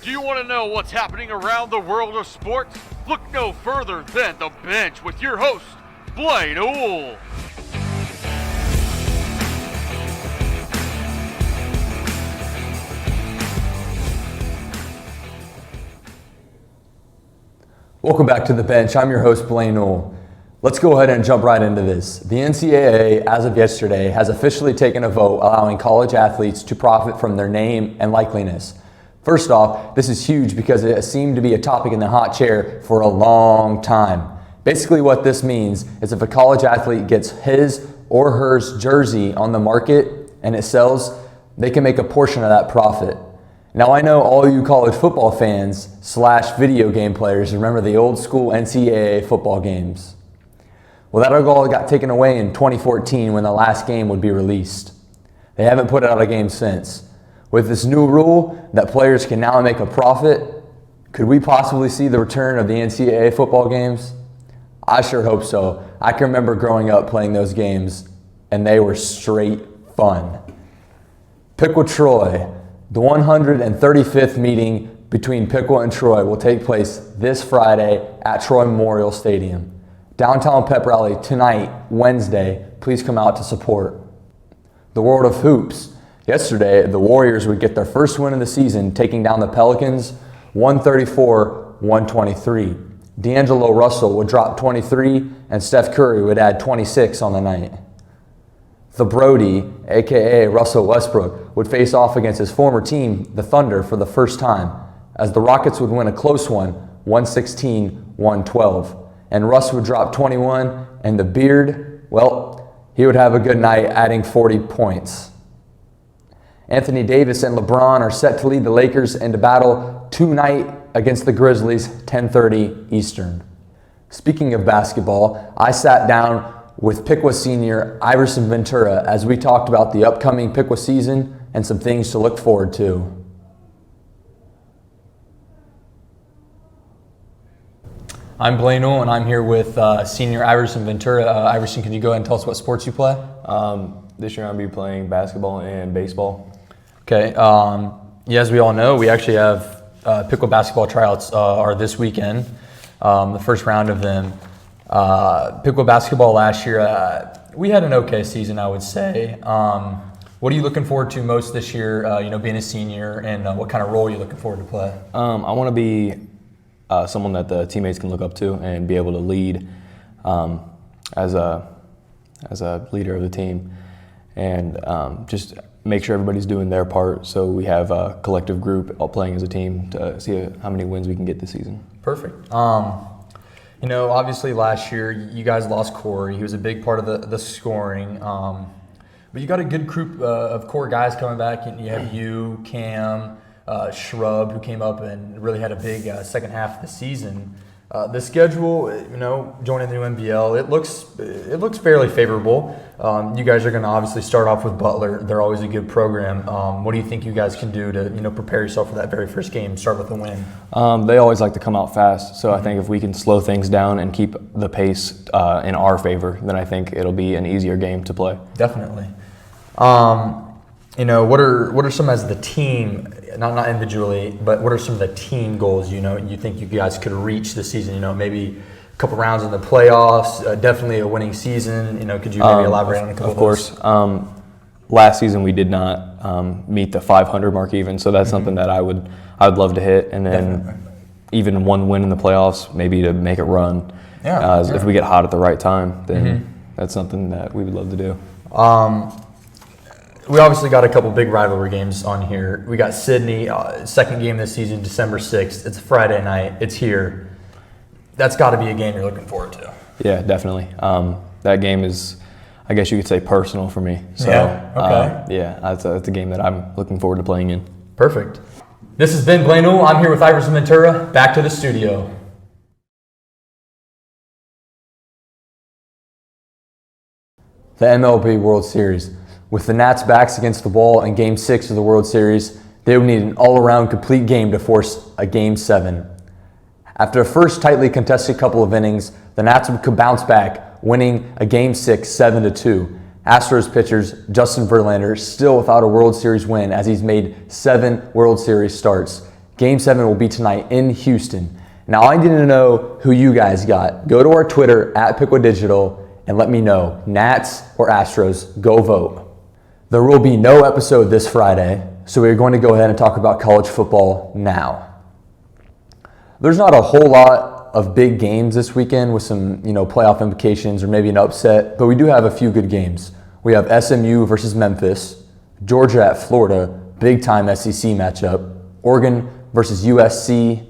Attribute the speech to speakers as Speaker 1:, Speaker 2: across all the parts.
Speaker 1: Do you want to know what's happening around the world of sports? Look no further than The Bench with your host, Blaine Ool.
Speaker 2: Welcome back to The Bench. I'm your host, Blaine Ool. Let's go ahead and jump right into this. The NCAA, as of yesterday, has officially taken a vote allowing college athletes to profit from their name and likeliness. First off, this is huge because it seemed to be a topic in the hot chair for a long time. Basically what this means is if a college athlete gets his or her jersey on the market and it sells, they can make a portion of that profit. Now I know all you college football fans / video game players remember the old school NCAA football games. Well, that all got taken away in 2014 when the last game would be released. They haven't put out a game since. With this new rule that players can now make a profit, could we possibly see the return of the NCAA football games? I sure hope so. I can remember growing up playing those games, and they were straight fun. Piqua Troy, the 135th meeting between Piqua and Troy will take place this Friday at Troy Memorial Stadium. Downtown pep rally tonight, Wednesday. Please come out to support. The world of hoops. Yesterday, the Warriors would get their first win of the season, taking down the Pelicans 134-123. D'Angelo Russell would drop 23, and Steph Curry would add 26 on the night. The Brody, aka Russell Westbrook, would face off against his former team, the Thunder, for the first time, as the Rockets would win a close one, 116-112. And Russ would drop 21, and the Beard, well, he would have a good night, adding 40 points. Anthony Davis and LeBron are set to lead the Lakers into battle tonight against the Grizzlies, 10:30 Eastern. Speaking of basketball, I sat down with Piqua senior Iverson Ventura as we talked about the upcoming Piqua season and some things to look forward to. I'm Blaine Ool, and I'm here with senior Iverson Ventura. Iverson, can you go ahead and tell us what sports you play?
Speaker 3: This year I'm going to be playing basketball and baseball.
Speaker 2: Okay. As we all know, we actually have Piqua basketball tryouts are this weekend, the first round of them. Piqua basketball last year, we had an okay season, I would say. What are you looking forward to most this year, being a senior, and what kind of role are you looking forward to play?
Speaker 3: I want to be someone that the teammates can look up to and be able to lead as a leader of the team, and just make sure everybody's doing their part so we have a collective group all playing as a team to see how many wins we can get this season.
Speaker 2: Perfect. Obviously last year you guys lost Corey. He was a big part of the scoring. But you got a good group of core guys coming back. You have you, Cam, Shrub, who came up and really had a big second half of the season. The schedule, joining the new NBL, it looks fairly favorable. You guys are going to obviously start off with Butler. They're always a good program. What do you think you guys can do to prepare yourself for that very first game, start with a win?
Speaker 3: They always like to come out fast, so I think if we can slow things down and keep the pace in our favor, then I think it'll be an easier game to play.
Speaker 2: Definitely. What are some as the team, not individually, but what are some of the team goals you think you guys could reach this season? Maybe a couple rounds in the playoffs, definitely a winning season. Could you maybe elaborate on a couple of those?
Speaker 3: Of course. Last season we did not meet the 500 mark even, so that's something that I would love to hit, and then even one win in the playoffs, maybe to make it run. If we get hot at the right time, then that's something that we would love to do.
Speaker 2: We obviously got a couple big rivalry games on here. We got Sydney, second game this season, December 6th. It's a Friday night. It's here. That's got to be a game you're looking forward to.
Speaker 3: Yeah, definitely. That game is, I guess you could say, personal for me. So, that's a game that I'm looking forward to playing in.
Speaker 2: Perfect. This has been Blaine Ool. I'm here with Iverson Ventura. Back to the studio. The MLB World Series. With the Nats' backs against the wall in Game 6 of the World Series, they would need an all-around complete game to force a Game 7. After a first tightly contested couple of innings, the Nats would bounce back, winning a Game 6 7-2. Astros pitchers Justin Verlander still without a World Series win as he's made 7 World Series starts. Game 7 will be tonight in Houston. Now, I need to know who you guys got. Go to our Twitter, @PickWhatDigital, and let me know. Nats or Astros, go vote. There will be no episode this Friday, so we're going to go ahead and talk about college football now. There's not a whole lot of big games this weekend with some, playoff implications or maybe an upset, but we do have a few good games. We have SMU versus Memphis, Georgia at Florida, big-time SEC matchup, Oregon versus USC.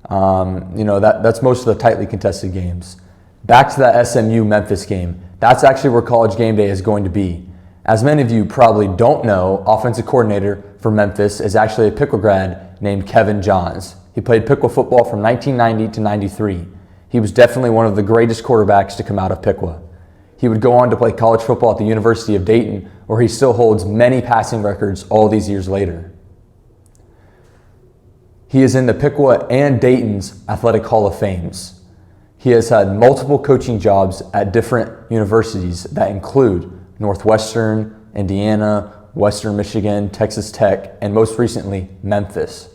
Speaker 2: That's most of the tightly contested games. Back to that SMU-Memphis game. That's actually where College Game Day is going to be. As many of you probably don't know, offensive coordinator for Memphis is actually a Piqua grad named Kevin Johns. He played Piqua football from 1990 to 93. He was definitely one of the greatest quarterbacks to come out of Piqua. He would go on to play college football at the University of Dayton, where he still holds many passing records all these years later. He is in the Piqua and Dayton's Athletic Hall of Fames. He has had multiple coaching jobs at different universities that include Northwestern, Indiana, Western Michigan, Texas Tech, and most recently, Memphis.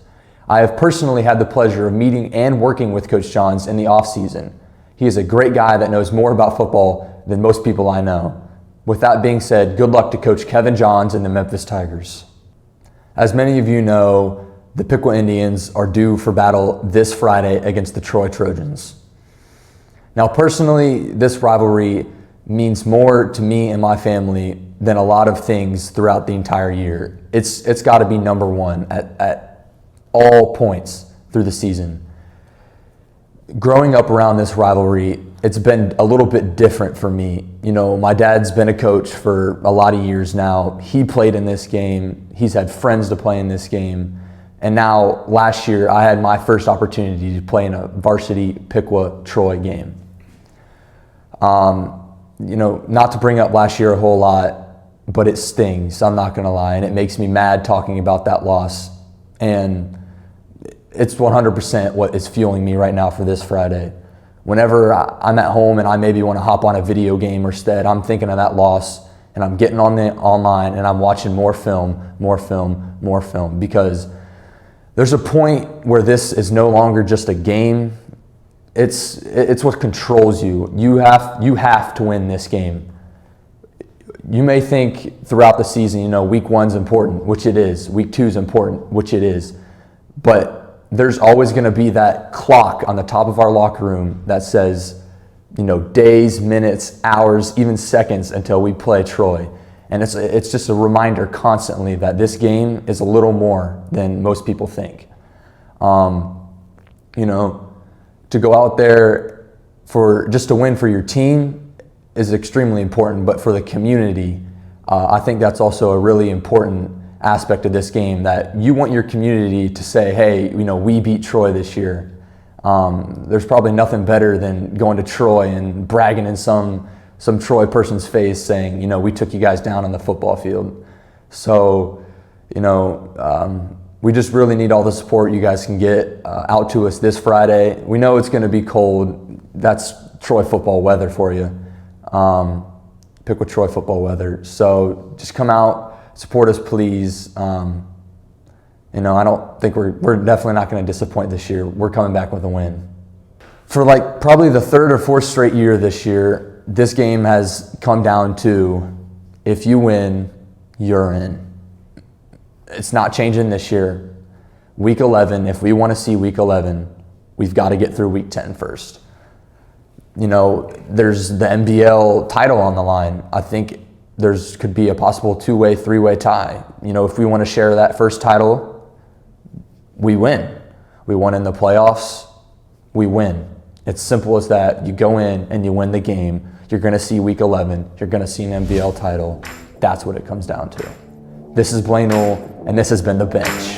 Speaker 2: I have personally had the pleasure of meeting and working with Coach Johns in the offseason. He is a great guy that knows more about football than most people I know. With that being said, good luck to Coach Kevin Johns and the Memphis Tigers. As many of you know, the Piqua Indians are due for battle this Friday against the Troy Trojans. Now, personally, this rivalry means more to me and my family than a lot of things throughout the entire year. It's got to be number one at all points through the season. Growing up around this rivalry, it's been a little bit different for me. My dad's been a coach for a lot of years now. He played in this game. He's had friends to play in this game. And now, last year, I had my first opportunity to play in a varsity Piqua-Troy game. Not to bring up last year a whole lot, but it stings, I'm not going to lie, and it makes me mad talking about that loss. And it's 100% what is fueling me right now for this Friday. Whenever I'm at home and I maybe want to hop on a video game instead, I'm thinking of that loss, and I'm getting on the online and I'm watching more film, because there's a point where this is no longer just a game. It's what controls you. You have to win this game. You may think throughout the season, week 1's important, which it is. Week 2's important, which it is. But there's always going to be that clock on the top of our locker room that says, days, minutes, hours, even seconds until we play Troy. And it's just a reminder constantly that this game is a little more than most people think. To go out there just to win for your team is extremely important, but for the community, I think that's also a really important aspect of this game, that you want your community to say, hey, we beat Troy this year. There's probably nothing better than going to Troy and bragging in some Troy person's face saying, we took you guys down on the football field. So, we just really need all the support you guys can get out to us this Friday. We know it's going to be cold. That's Troy football weather for you. Piqua Troy football weather. So just come out, support us, please. I don't think we're definitely not going to disappoint this year. We're coming back with a win. For probably the third or fourth straight year this year, this game has come down to, if you win, you're in. It's not changing this year. Week 11, if we want to see Week 11, we've got to get through Week 10 first. There's the NBL title on the line. I think could be a possible 2-way, 3-way tie. If we want to share that first title, we win. We won in the playoffs, we win. It's simple as that. You go in and you win the game. You're going to see Week 11. You're going to see an NBL title. That's what it comes down to. This is Blaine Newell, and this has been The Bench.